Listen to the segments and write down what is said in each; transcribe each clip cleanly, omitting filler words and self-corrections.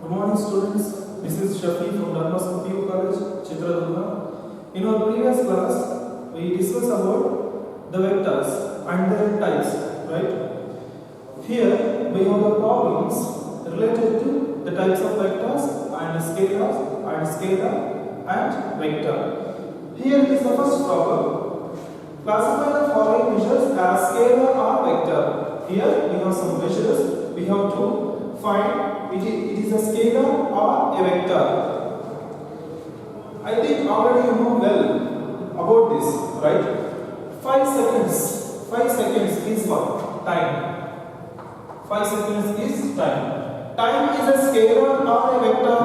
Good morning, students. This is Shafi from Dharma PU College, Chitradurga. In our previous class, we discussed about the vectors and their types, right? Here we have the problems related to the types of vectors and scalars and scalar and vector. Here is the first problem. Classify the following measures as scalar or vector. Here we have some measures. We have to find it is a scalar or a vector. I think already you know well about this, right? 5 seconds. 5 seconds is what? Time. 5 seconds is time. Time is a scalar or a vector.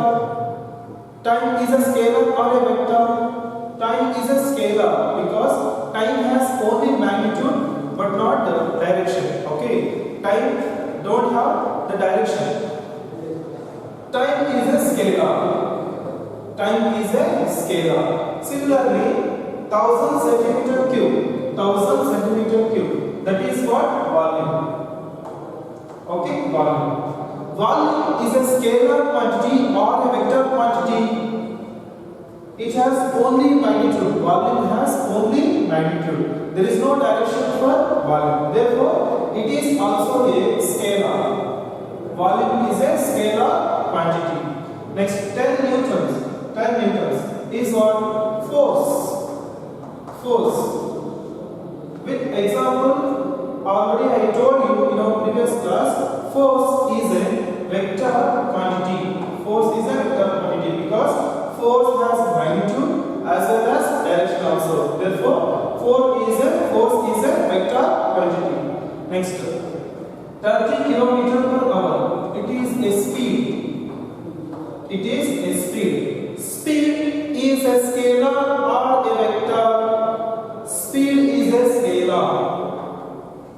Time is a scalar or a vector. Time is a scalar because time has only magnitude but not the direction. Okay? Time don't have the direction. Time is a scalar. Time is a scalar. Similarly, 1000 centimeter cube. 1000 centimeter cube. That is what? Volume. Okay? Volume. Volume is a scalar quantity or a vector quantity. It has only magnitude. Volume has only magnitude. There is no direction for volume. Therefore, it is also a scalar. Volume is a scalar quantity. Next, 10 newtons. 10 newtons is what? Force. Force. With example, already I told you in our previous class, force is a vector quantity. Force is a vector quantity because force has magnitude as well as direction also. Therefore, force is a vector quantity. Next, 30 km/h. It is a speed. It is a speed. Speed is a scalar or a vector. Speed is a scalar.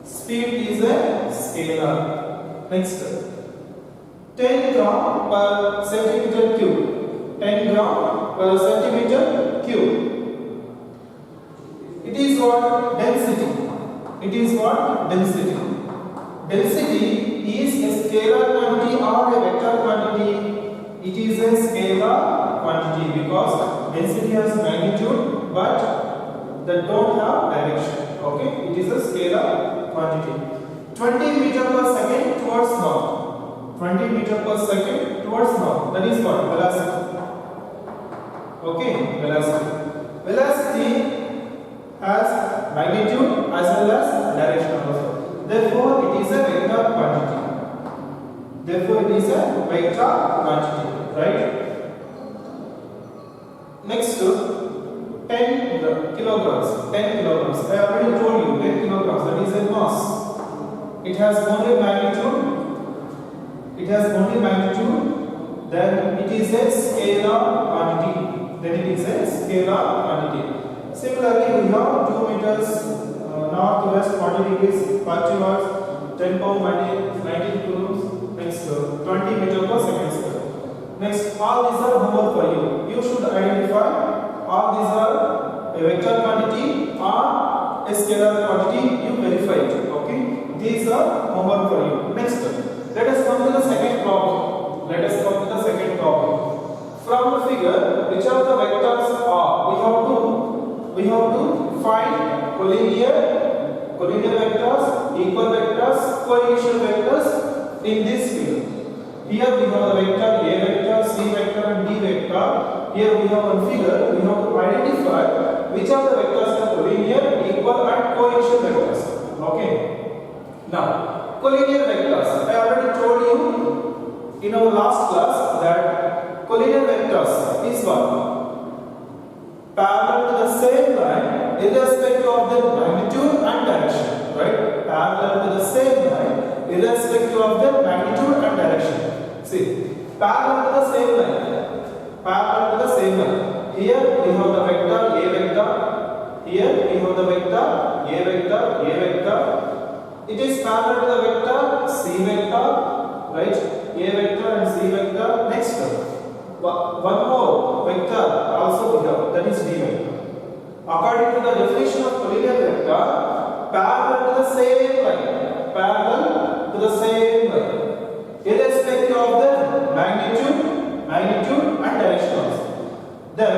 Speed is a scalar. Next, 10 gram per centimeter cube. 10 gram per centimeter cube. It is what? Density. It is what? Density. Density is a scalar quantity or a vector quantity. It is a scalar quantity because density has magnitude but that don't have direction. Okay, it is a scalar quantity. 20 meter per second towards north. 20 meter per second towards north. That is what? Velocity. Okay, velocity. Velocity has magnitude as well as direction also. Therefore, it is a vector quantity. Therefore, it is a vector quantity, right? Next, 10 kilograms. 10 kilograms. I already told you 10 kilograms. That is a mass. It has only magnitude. It has only magnitude. Then it is a scalar quantity. Then it is a scalar quantity. Similarly, we have 2 meters. Northwest 40 degrees, 40 watts, 10 power 19 coulombs. Next, 20 meter per second square. Next, all these are homework for you. You should identify all these are a vector quantity or a scalar quantity. You verify it. Okay, these are homework for you. Next, let us come to the second problem. Let us come to the second problem. From the figure, which of the vectors are? We have to find collinear vectors, equal vectors, coefficient vectors in this field. Here we have the vector A vector, C vector and D vector. Here we have one figure. We have to identify which of the vectors are collinear, equal and coefficient vectors. Okay. Now, collinear vectors. I already told you in our last class that collinear vectors is what? Parallel to the same line irrespective of their magnitude and direction, right? Parallel to the same line irrespective of their magnitude and direction. See, parallel to the same line. Parallel to the same line. Here we have the vector A vector. Here we have the vector A vector, A vector. It is parallel to the vector C vector, right? A vector and C vector. Next, one more vector also we have, that is D vector. According to the definition of collinear vector, parallel to the same line, irrespective of the magnitude and direction also. Then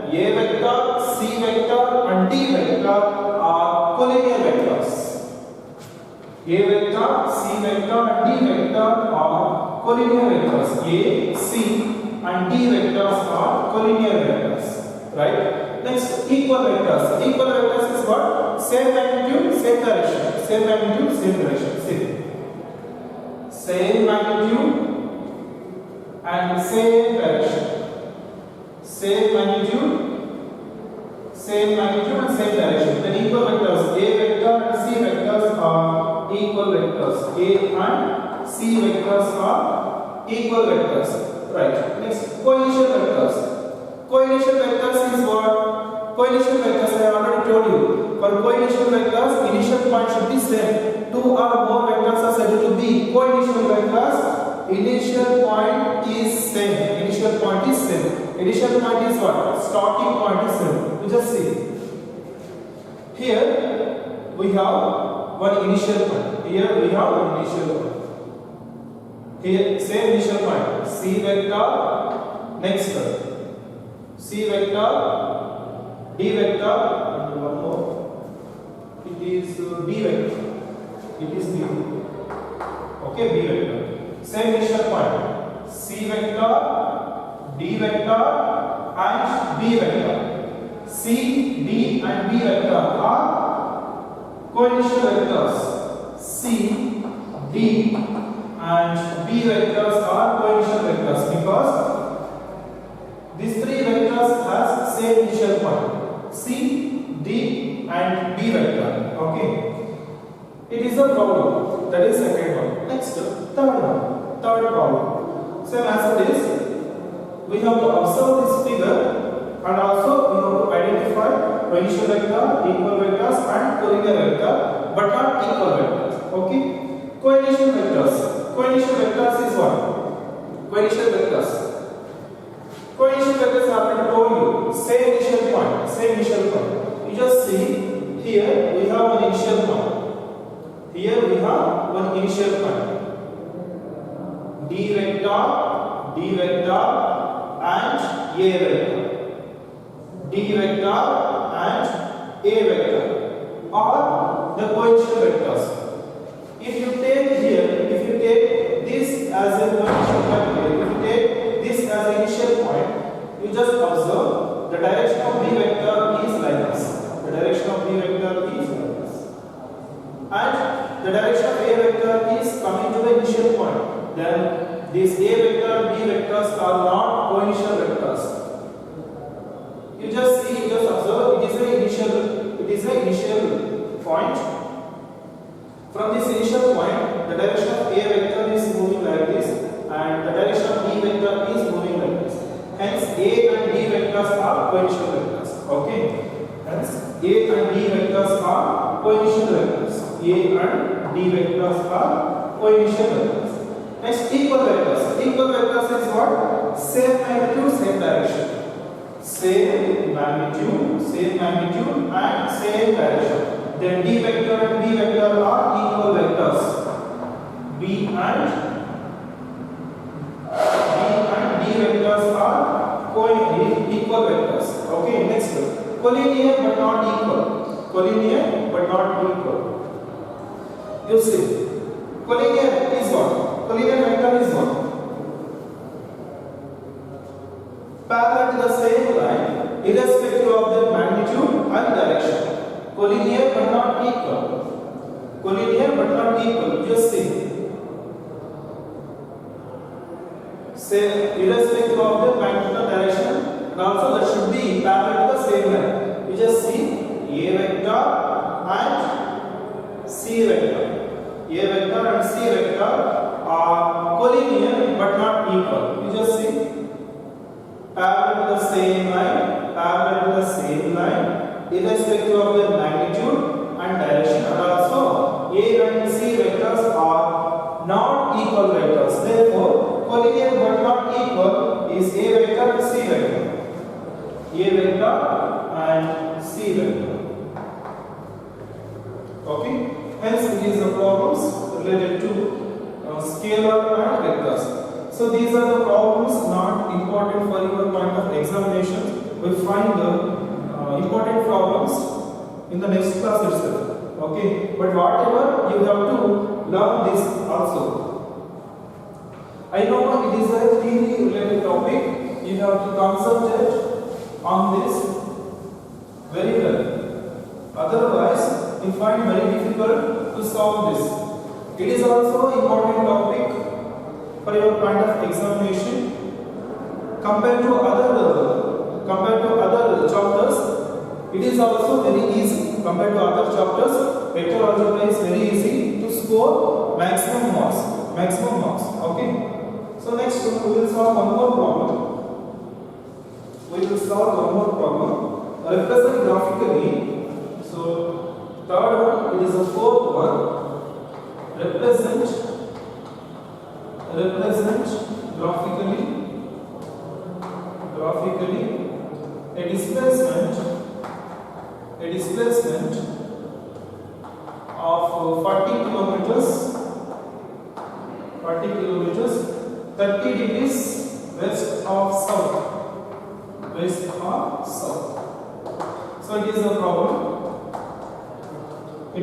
A vector, C vector and D vector are collinear vectors. A vector, C vector and D vector are collinear vectors. A, C and D vectors are collinear vectors. Right? Next, equal vectors. Equal vectors is what? Same magnitude, same direction. Same magnitude, same direction. Same magnitude and same direction. Same magnitude and same direction. Then equal vectors. A vector and C vectors are equal vectors. A and C vectors are equal vectors. Right. Next, coinitial vectors. Coinitial vectors is what? Coinitial vectors I have already told you. For coinitial vectors, initial point should be same. Two or more vectors are said to be coinitial vectors. Initial point is same. Initial point is same. Initial point is what? Starting point is same. You just see. Here we have one initial point. Here we have one initial point. Here same initial point. C vector. Next C vector, D vector, and one more. It is B vector. It is B. Okay, B vector. Same initial point. C vector, D vector, and B vector. C, D, and B vector are coinitial vectors. C, D, and B vectors are coinitial vectors because these three vectors has same initial point. C, D, and B vector. Okay. It is a problem. That is second one. Next, third one. Third problem. Same answer is we have to observe this figure and also we have to identify coinitial vector, equal vectors, and collinear vector, but not equal vectors. Okay. Coinitial vectors. Coinitial vectors is what? Coinitial vectors. Coinitial vectors I have told you. Same initial point. Same initial point. You just see here we have one initial point. Here we have one initial point. D vector, and A vector. D vector and A vector are the coinitial vectors. If you take this as a coinitial vector, if you take this as an initial point, you just observe the direction of B vector is like this. The direction of B vector is like this. And the direction of A vector is coming to the initial point. Then these A vector, B vectors are not coinitial vectors. You just see, you just observe it is an initial point. From this initial point, the direction of A vector is moving like this and the direction of B vector is moving like this. Hence A and D vectors are coinitial vectors. Okay. Hence A and D vectors are coinitial vectors. A and D vectors are coinitial vectors. Next, equal vectors. Equal vectors is what? Same magnitude, same direction. Same magnitude and same direction. Then D vector and B vector are equal vectors. B and D vectors are equal vectors. Okay, next. Collinear but not equal. Collinear but not equal. You see, collinear is what? Collinear vector is what? Parallel to the same line, irrespective of their magnitude and direction. Collinear but not equal. Collinear but not equal. Just see. Say irrespective of the magnitude and direction, and also that should be parallel to the same line. You just see A vector and C vector. A vector and C vector are collinear but not equal. You just see parallel to the same line, irrespective of their magnitude and direction, and also A and C vectors are not equal vectors. Therefore, collinear but not equal is A vector and C vector. A vector and C vector. Okay. Hence, it is the problems related to scalar and vectors. So these are the problems not important for your point of examination. We find the important problems in the next class itself. Okay, but whatever you have to learn this also. I know it is a theory related topic. You have to concentrate on this very well. Otherwise, you find very difficult to solve this. It is also important topic for your point of examination. Compared to other chapters, it is also very easy. Compared to other chapters, vector algebra is very easy to score maximum marks. Okay. So next we will solve one more problem. Represent graphically. So third one, it is the fourth one. Represent graphically a displacement of 40 kilometers 30 degrees west of south. So it is a problem. We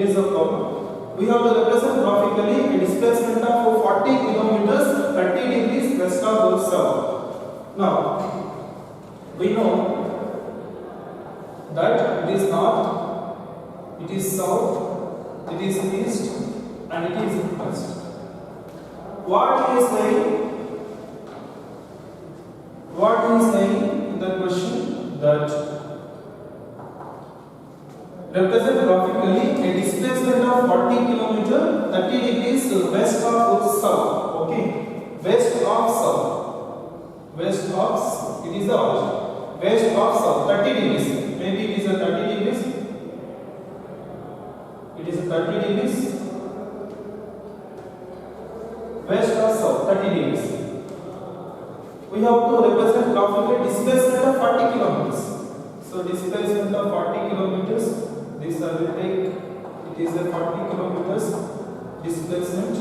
have to represent graphically a displacement of 40 kilometers 30 degrees west of south. Now we know that it is north, it is south, it is east, and it is west. What he is saying in the question, that represent graphically a displacement of 40 km 30 degrees west of south. Okay, west of south. It is the origin. West of south 30 degrees. Maybe it is a 30 degrees. West of south 30 degrees. We have to represent graphically displacement of 40 kilometers. So displacement of 40 kilometers. This I will take. It is a 40 kilometers displacement.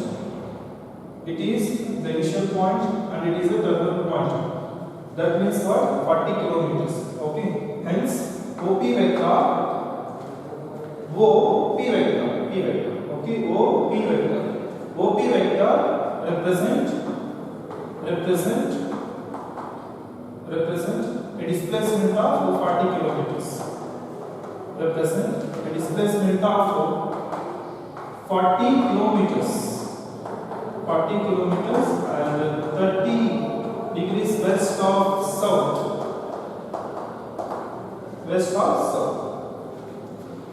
It is the initial point and it is a terminal point. That means what? 40 kilometers. Okay. Hence OP vector. Okay. OP vector represent a displacement of 40 kilometers. Represent a displacement of 40 kilometers and 30 degrees west of south.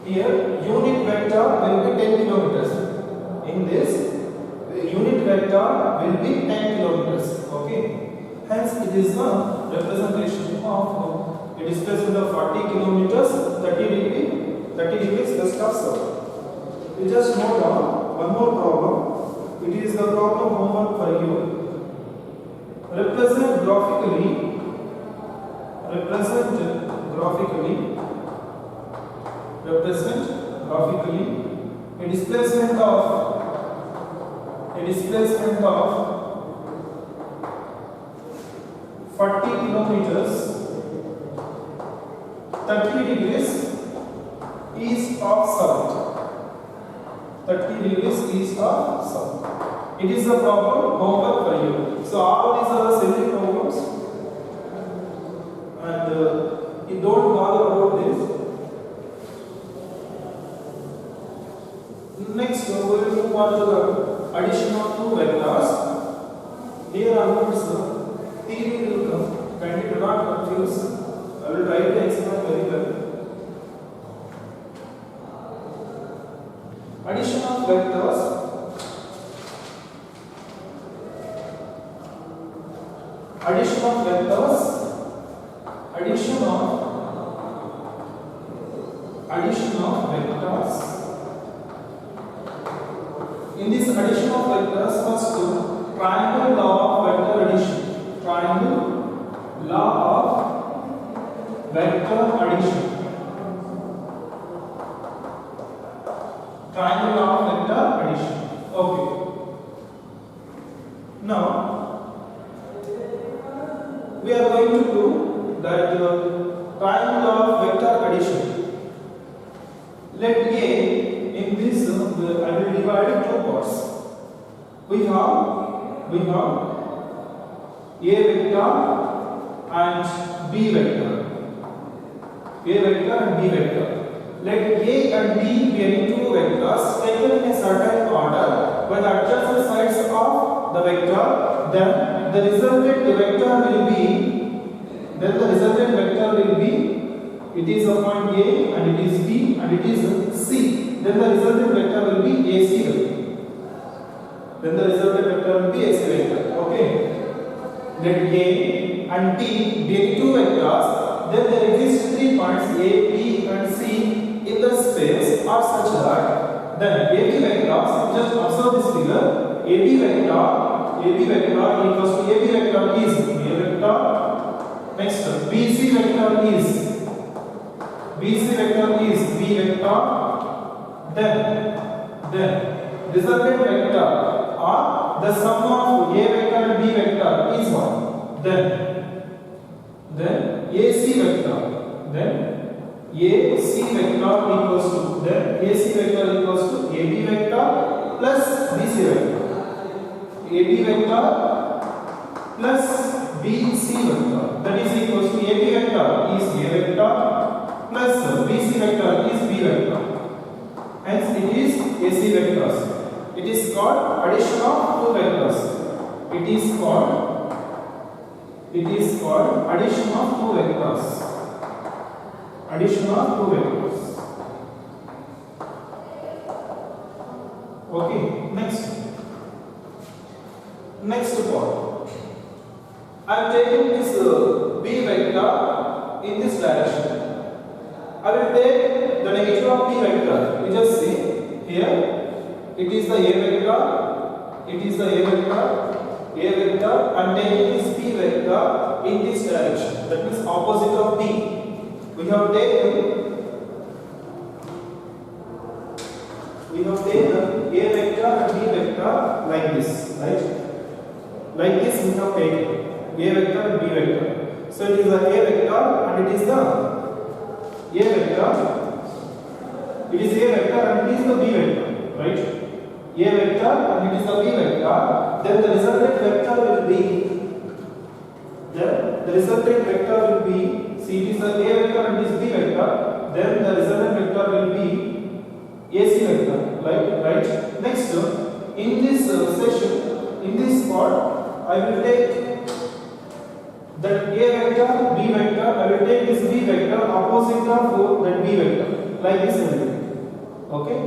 Here unit vector will be 10 kilometers. In this, the unit vector will be 10 kilometers. Okay. Hence, it is a representation of a displacement of 40 kilometers 30 degrees west of south. We just note down one more problem. It is the problem homework for you. Represent graphically a displacement of 40 kilometers 30 degrees east of south. 30 degrees east of south. It is a problem homework for you. So all these are the simple problems, and you don't bother about this. Next, we will move on to the addition of two vectors. Here onwards, theory will come. Kindly do not confuse. I will try to explain very well. Addition of vectors. Addition of vectors. In this addition of vectors, first triangle law of vector addition. Triangle law of vector addition. Triangle law of vector addition. Okay. Now, we are going to do that triangle of vector addition. Let A in this I will divide it two parts. We have A vector and B vector. A vector and B vector. Let A and B be any two vectors taken in a certain order by the adjacent sides of the vector. Then the resultant vector will be it is a point A and it is B and it is C. Then the resultant vector will be AC vector. Okay. Let A and B be any two vectors. Then there exist 3 points A, B and C in the space are such that then AB vector, just observe this figure, AB vector equals to AB vector is A vector. Next BC vector is B vector. Then resultant vector are the sum of A vector and B vector is 1. Then AC vector. Then AC vector equals to AB vector plus BC vector. AB vector plus BC vector, that is equals to AB vector is A vector plus BC vector is B vector. Hence it is AC vectors. It is called addition of two vectors. It is called addition of two vectors. Okay, next part. I am taking this B vector in this direction. I will take the negative of B vector. You just see here. It is the A vector. I am taking this B vector in this direction. That means opposite of B. We have taken A vector and B vector like this, right? Like this we have taken A vector and B vector. So it is the A vector and it is the A vector. It is A vector and it is the B vector, right? A vector and it is the B vector. Then the resultant vector will be see it is the A vector and it is B vector. Then the resultant vector will be AC vector, right? Next, in this session, in this part, I will take that A vector, B vector. I will take this B vector opposite of that B vector, like this I will take. Okay.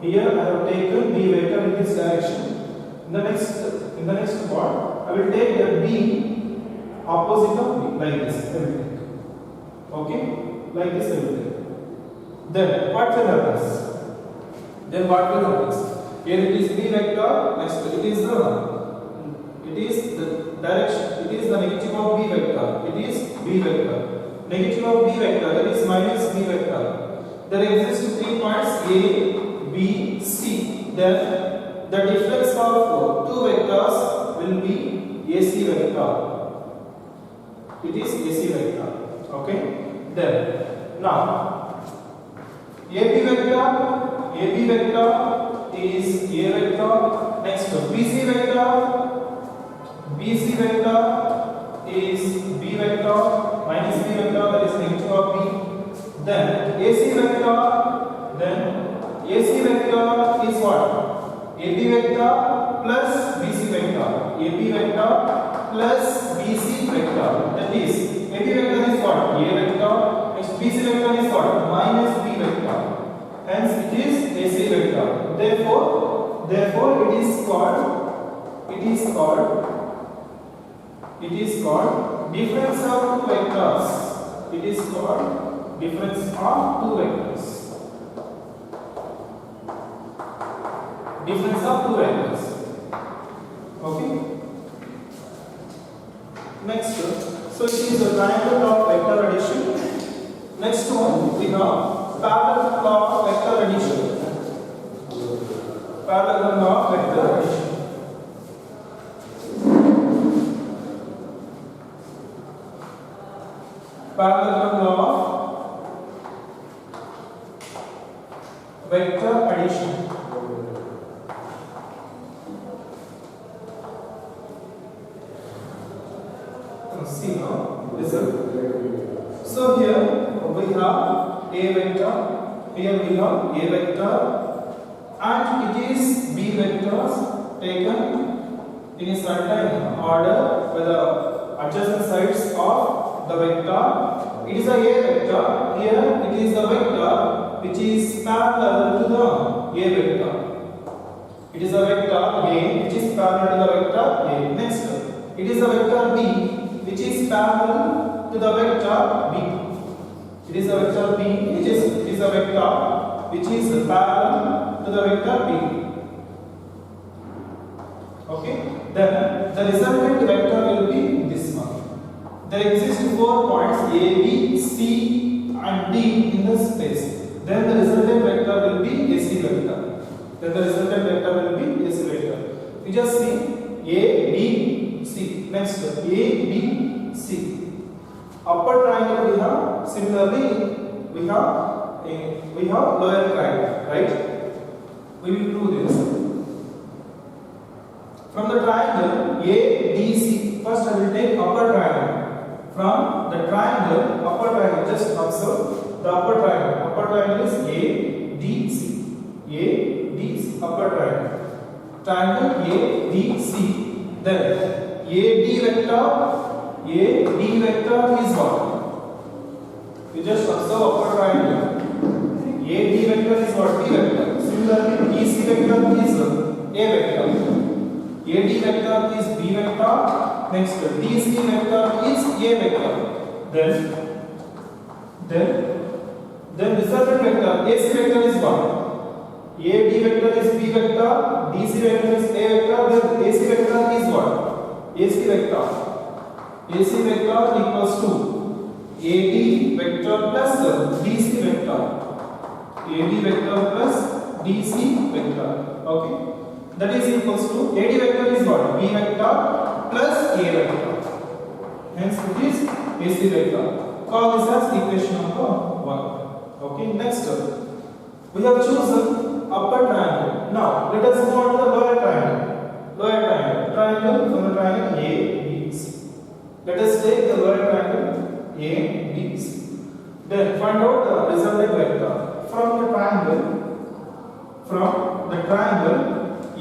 Here I have taken B vector in this direction. In the next part, I will take that B opposite of B, like this I will take. Okay, like this I will take. Then what will happen? Here it is B vector. Next it is the direction. It is the negative of B vector. It is B vector. Negative of B vector, that is minus B vector. There exist 3 points A, B, C. Then the difference of two vectors will be AC vector. It is AC vector. Okay. Then now AB vector is A vector. Next BC vector is B vector minus B vector, that is negative of B. Then AC vector is what? AB vector plus BC vector. AB vector plus BC vector. That is AB vector is what? A vector. Next BC vector is what? Minus B vector. Hence it is AC vector. Therefore it is called difference of two vectors. It is called difference of two vectors. Okay. Next, so it is a triangle of vector addition. Next one we have parallelogram of vector addition. Parallelogram of vector addition. parallelogram law of vector addition. See now, listen. So here we have a vector, here we have a vector, and it is b vectors taken in a certain order with the adjacent sides of the vector. It is a vector. Here it is the vector which is parallel to the a vector. It is a vector a which is parallel to the vector a. Next, it is a vector b which is parallel to the vector b. It is a vector b which is a vector which is parallel to the vector b. Okay, then the resultant vector will be this one. There exist 4 points a, b, c and d in the space. Then the resultant vector will be ac vector. We just see a, b, c. Next, a, b, c. Upper triangle we have. Similarly, we have lower triangle, right? We will do this. From the triangle ADC, first I will take upper triangle. From the triangle, upper triangle, just observe the upper triangle. Upper triangle is ADC. ADC, upper triangle. Triangle ADC. Then AD vector is what? You just observe upper triangle. AD vector is what? B vector. Similarly, EC vector is A vector. AD vector is B vector. Next, DC vector is A vector. Then resultant vector AC vector is what? AD vector is B vector. DC vector is A vector. Then AC vector is what? AC vector. AC vector equals to AD vector plus DC vector. AD vector plus DC vector. Okay. That is equals to AD vector is what? B vector plus A vector. Hence it is AC vector. Call this as equation number 1. Okay. Next, we have chosen upper triangle. Now let us go on to the lower triangle. Triangle from the triangle A, B, C. Let us take the lower triangle A, B, C. Then find out the resultant vector from the triangle A,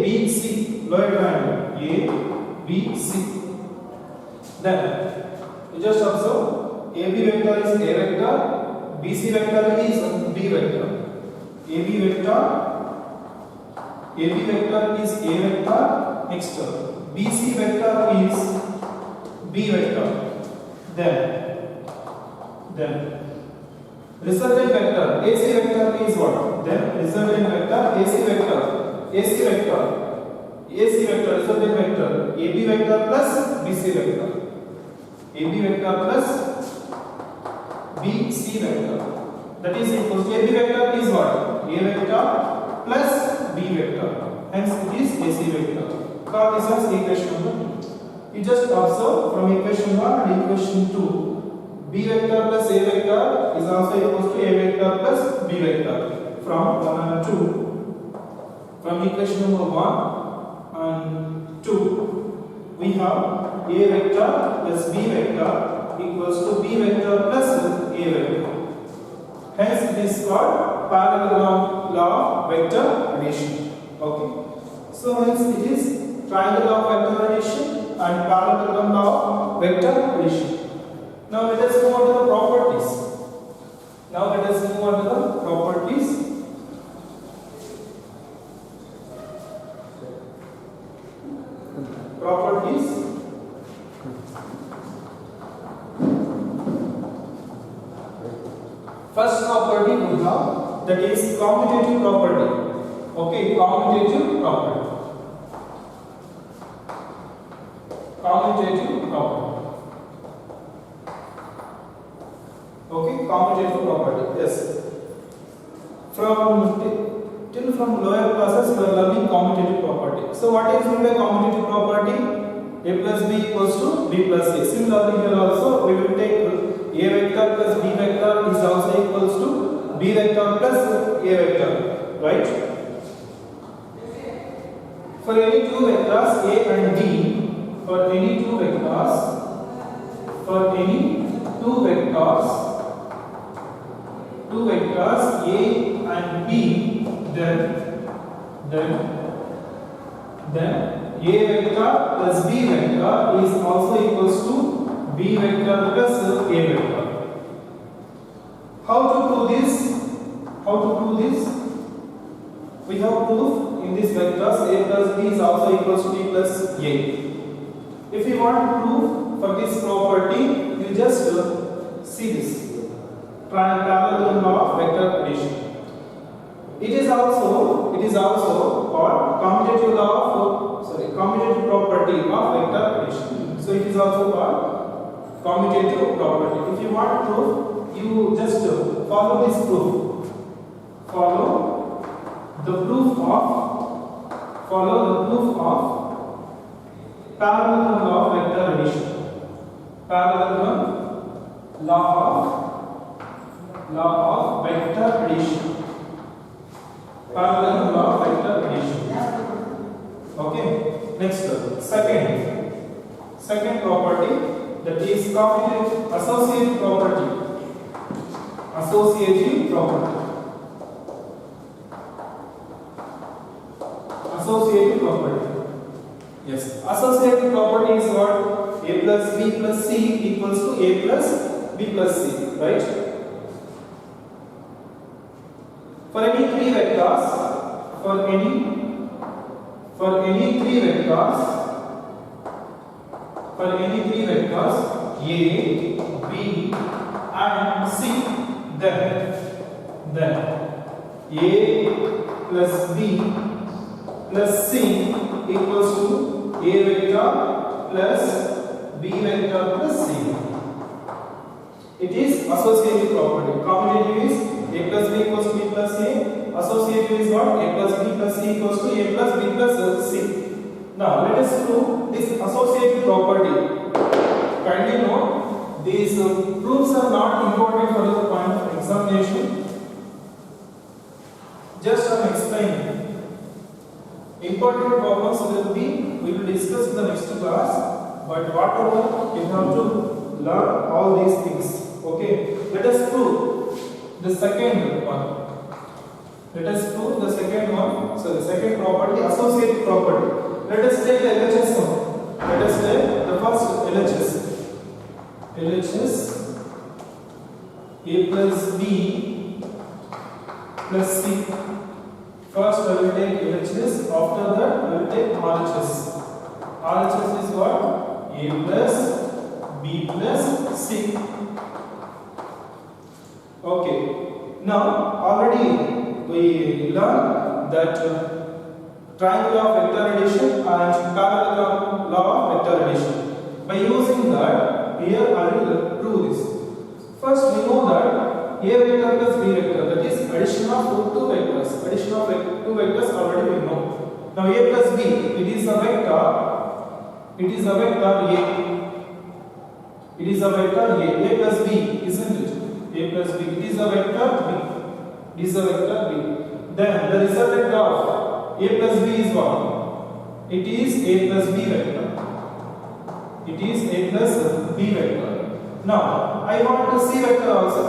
B, C. Lower triangle A, B, C. Then you just observe AB vector is A vector, BC vector is B vector. AB vector is A vector. Next, BC vector is B vector. Then resultant vector AC vector is what? Then resultant vector AC vector resultant vector AB vector plus BC vector. AB vector plus BC vector. That is equal to AB vector is what? A vector plus B vector. Hence it is AC vector. Call this as equation number 2. You just observe from equation 1 and equation 2. B vector plus A vector is also equal to A vector plus B vector. From 1 and 2. From equation number 1 and 2, we have A vector plus B vector equals to B vector plus A vector. Hence it is called parallelogram law of vector addition. Okay. So hence it is triangle law of vector addition and parallelogram law of vector addition. Now let us move on to the properties. First property we have, that is commutative property. Okay, commutative property. Okay, commutative property. Yes. From lower classes we are learning commutative property. So what is meant by commutative property? A plus B equals to B plus C. Similarly here also we will take A A vector plus B vector is also equals to B vector plus A vector, right? For any two vectors A and B, for any two vectors A and B, then A vector plus B vector is also equals to B vector plus A vector. How to prove this? We have proof in these vectors A plus B is also equals to B plus A. If you want to prove for this property, you just see this parallelogram law of vector addition. It is also called commutative property of vector addition. So it is also called commutative property. If you want proof, you just follow this proof. Follow the proof of parallelogram law of vector addition. Parallelogram law of vector addition. Parallelogram law of vector addition. Okay. Next, second property, that is commutative associative property. Associative property. Yes. Associative property is what? A plus B plus C equals to A plus B plus C, right? For any three vectors, A, B and C, then A plus B plus C equals to A vector plus B vector plus C. It is associative property. Commutative is A plus B equals to B plus A. Associative is what? A plus B plus C equals to A plus B plus C. Now let us prove this associative property. Kindly note, these proofs are not important for the point of examination. Just I am explaining. Important problems we will discuss in the next class. But whatever you have to learn all these things. Okay. Let us prove the second one. So the second property, associative property. Let us take the LHS one. Let us take the first LHS. A plus B plus C. First I will take LHS, after that I will take RHS. RHS is what? A plus B plus C. Okay. Now already we learned that triangle of vector addition and parallelogram law of vector addition. By using that, here I will prove this. First we know that A vector plus B vector, that is addition of two vectors. Addition of two vectors already we know. Now A plus B, it is a vector A. It is a vector A. A plus B, isn't it? A plus B, it is a vector B. Then the resultant of A plus B is what? It is A plus B vector. Now I want to C vector also.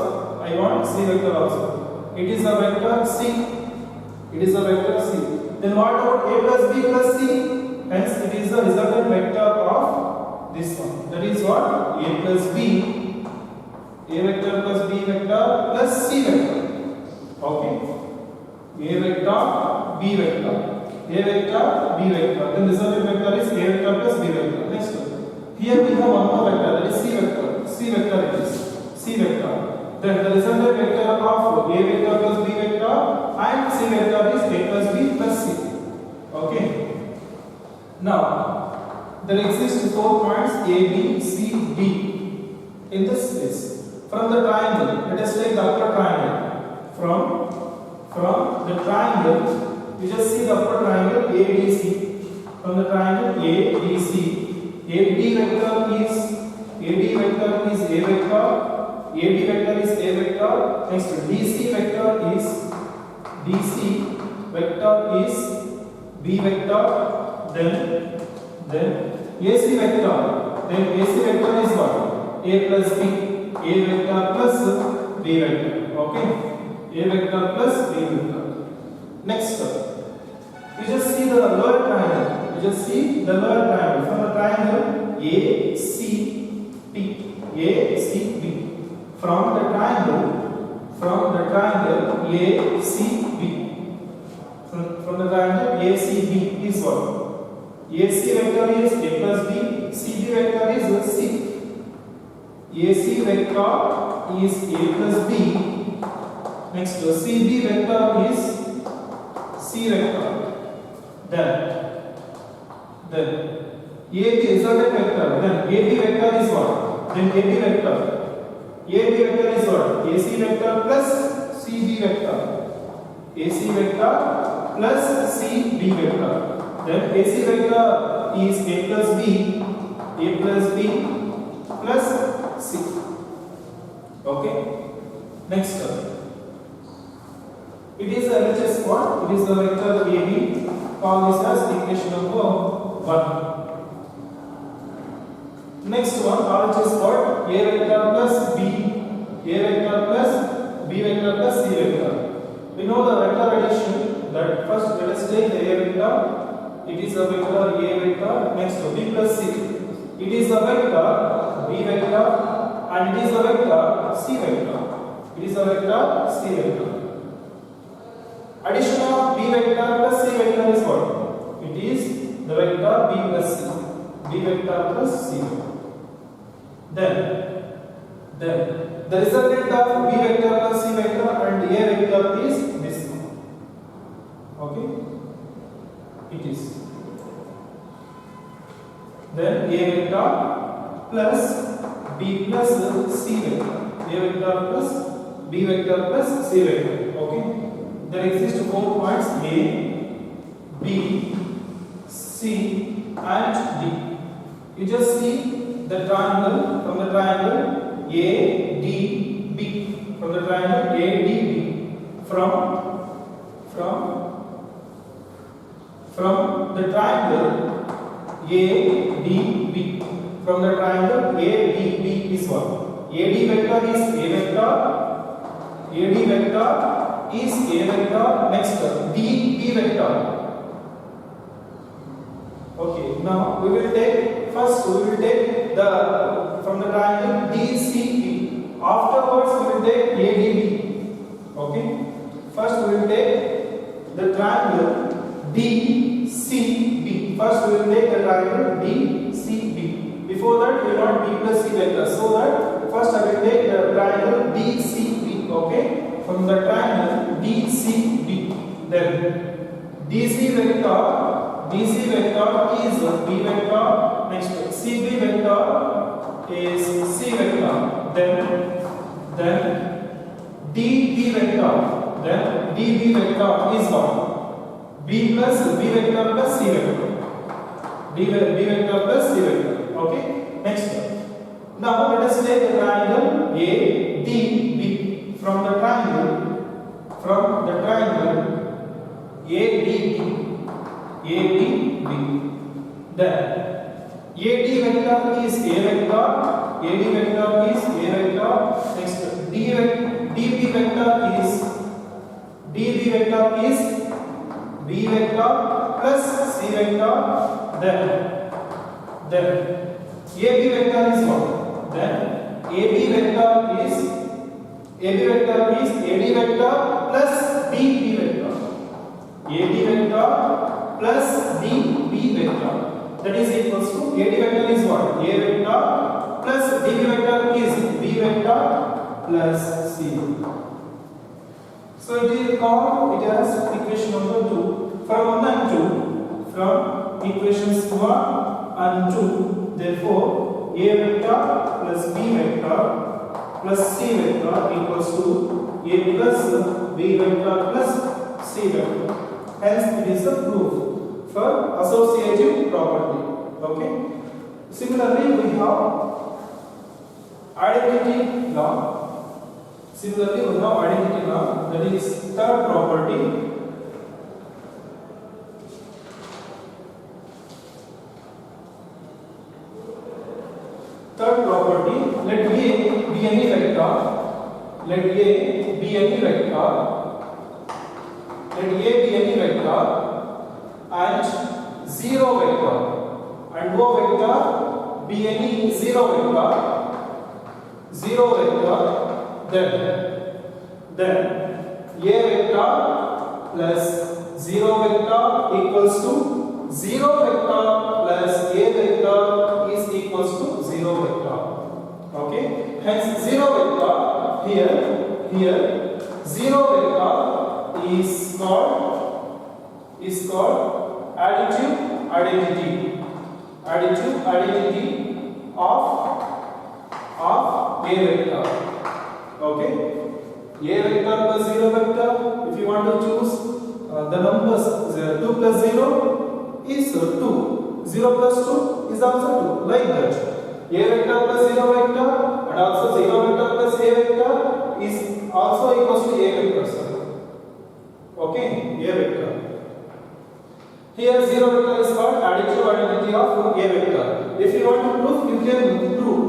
It is a vector C. Then what about A plus B plus C? Hence it is the resultant vector of this one. That is what? A plus B. A vector plus B vector plus C vector. Okay. A vector, B vector. Then resultant vector is A vector plus B vector. Next one. Here we have one more vector, that is C vector. Then the resultant vector of A vector plus B vector and C vector is A plus B plus C. Okay. Now there exist 4 points A, B, C, D in this space. From the triangle, let us take the upper triangle. From the triangle, you just see the upper triangle ADC. From the triangle ADC, AD vector is A vector, AD vector is A vector. Next DC vector is B vector. Then AC vector. Then AC vector is what? A plus B. A vector plus B vector. Okay. A vector plus B vector. Next, you just see the lower triangle. From the triangle ACB. From the triangle ACB. From the triangle ACB is what? AC vector is A plus B. CB vector is C. AC vector is A plus B. Next, CB vector is C vector. Then AB is a vector. Then AB vector is what? Then AB vector is what? AC vector plus CB vector. AC vector plus CB vector. Then AC vector is A plus B plus C. Okay. Next, it is a LHS what? It is the vector AB. Call this as equation number 1. Next one, RHS what? A vector plus B vector plus C vector. We know the vector addition. That first let us take the A vector. It is a vector A vector. Next B plus C. It is a vector B vector and it is a vector C vector. Addition of B vector plus C vector is what? It is the vector B plus C. B vector plus C vector. Then the resultant of B vector plus C vector and A vector is this one. Okay? It is. Then A vector plus B plus C vector. A vector plus B vector plus C vector. Okay? There exist 4 points A, B, C and D. You just see the triangle from the triangle ADB. From the triangle ADB. From the triangle ADB. From the triangle ADB is what? AD vector is A vector. AD vector is A vector. Next, DB vector. Okay, now we will take the from the triangle DCB. Afterwards we will take ADB. Okay, first we will take the triangle DCB. First we will take the triangle DCB. Before that we will not B plus C vector. So that first I will take the triangle DCB. Okay, from the triangle DCB. Then DC vector is B vector. Next, CB vector is C vector. Then DB vector. Then DB vector is what? B vector plus C vector. B vector plus C vector. Okay. Next. Now let us take the triangle ADB. From the triangle ADB. Then AD vector is A vector. Next, DB vector is B vector plus C vector. Then AB vector is what? Then AB vector is AD vector plus DB vector. AD vector plus DB vector. That is equals to AD vector is what? A vector plus DB vector is B vector plus C. So it is called, it has equation number 2. From 1 and 2, from equations 1 and 2, therefore A vector plus B vector plus C vector equals to A plus B vector plus C vector. Hence it is a proof for associative property. Okay. Similarly, we have identity law. Similarly, we have identity now. That is third property. Third property, let A be any vector. Let A be any vector. Let A be any vector and zero vector. And O vector be any zero vector. Zero vector. Then A vector plus zero vector equals to zero vector plus A vector is equals to zero vector. Okay, hence zero vector here zero vector is called additive identity of A vector. Okay, A vector plus zero vector, if you want to choose the numbers 2 plus 0 is 2, 0 plus 2 is also 2, like that. A vector plus zero vector and also zero vector plus A vector is also equals to A vector, sir. Okay, A vector. Here zero vector is called additive identity of A vector. If you want to prove, you can prove.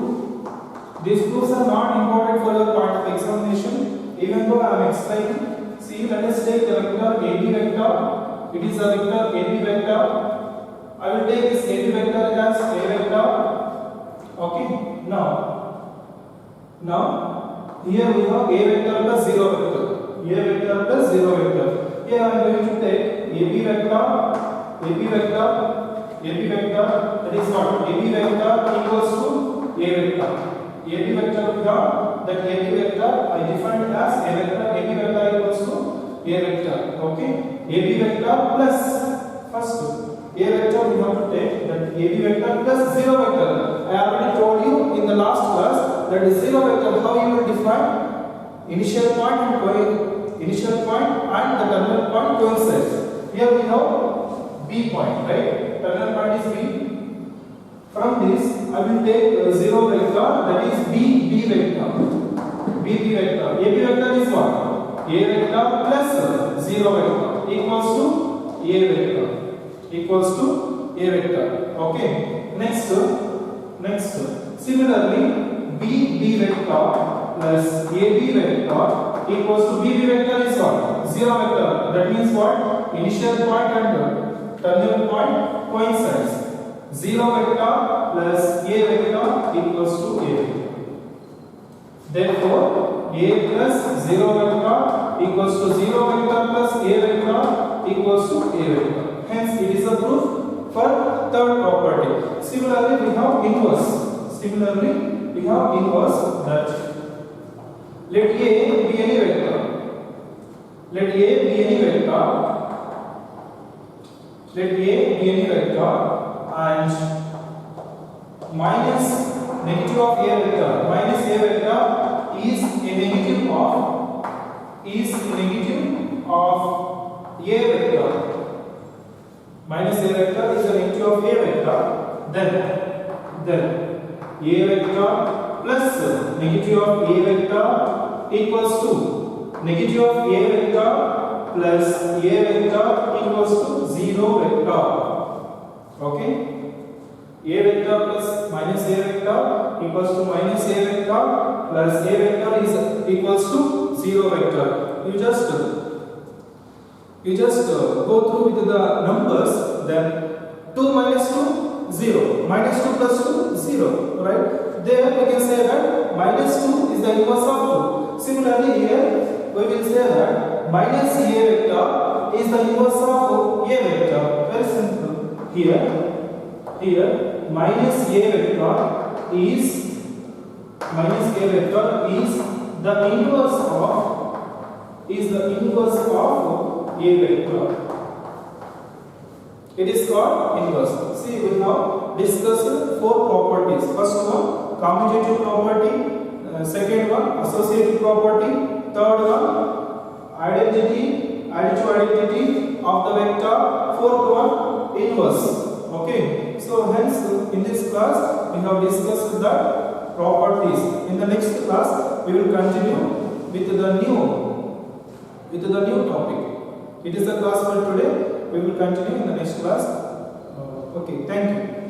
These proofs are not important for your part of examination, even though I am explaining. See, let us take the vector AB vector. It is a vector AB vector. I will take this AB vector as A vector. Okay. Now here we have A vector plus zero vector. A vector plus zero vector. Here I am going to take AB vector. That is what? AB vector equals to A vector. AB vector we have that AB vector I defined as A vector. AB vector equals to A vector. Okay. AB vector plus first A vector we have to take that AB vector plus zero vector. I already told you in the last class that is zero vector how you will define initial point and the terminal point coincides. Here we have B point, right? Terminal point is B. From this, I will take zero vector, that is B vector. AB vector is what? A vector plus zero vector equals to A vector. Okay. Next. Similarly, B vector plus AB vector equals to B vector is what? Zero vector. That means what? Initial point and terminal point coincides. Zero vector plus A vector equals to A vector. Therefore, A plus zero vector equals to zero vector plus A vector equals to A vector. Hence, it is a proof for third property. Similarly, we have inverse. That let A be any vector. And minus negative of A vector. Minus A vector is a negative of A vector. Minus A vector is a negative of A vector. Then A vector plus negative of A vector equals to negative of A vector plus A vector equals to zero vector. Okay. A vector plus minus A vector equals to minus A vector plus A vector is equals to zero vector. You just go through with the numbers. Then 2 minus 2 0, minus 2 plus 2 0, right? There we can say that minus 2 is the inverse of 2. Similarly here we will say that minus A vector is the inverse of A vector. Very simple. Here minus A vector is the inverse of A vector. It is called inverse. See, we now discussed 4 properties. First one, commutative property. Second one, associative property. Third one, additive identity of the vector. Fourth one, inverse. Okay. So hence, in this class, we have discussed the properties. In the next class, we will continue with the new topic. It is the class for today. We will continue in the next class. Okay, thank you.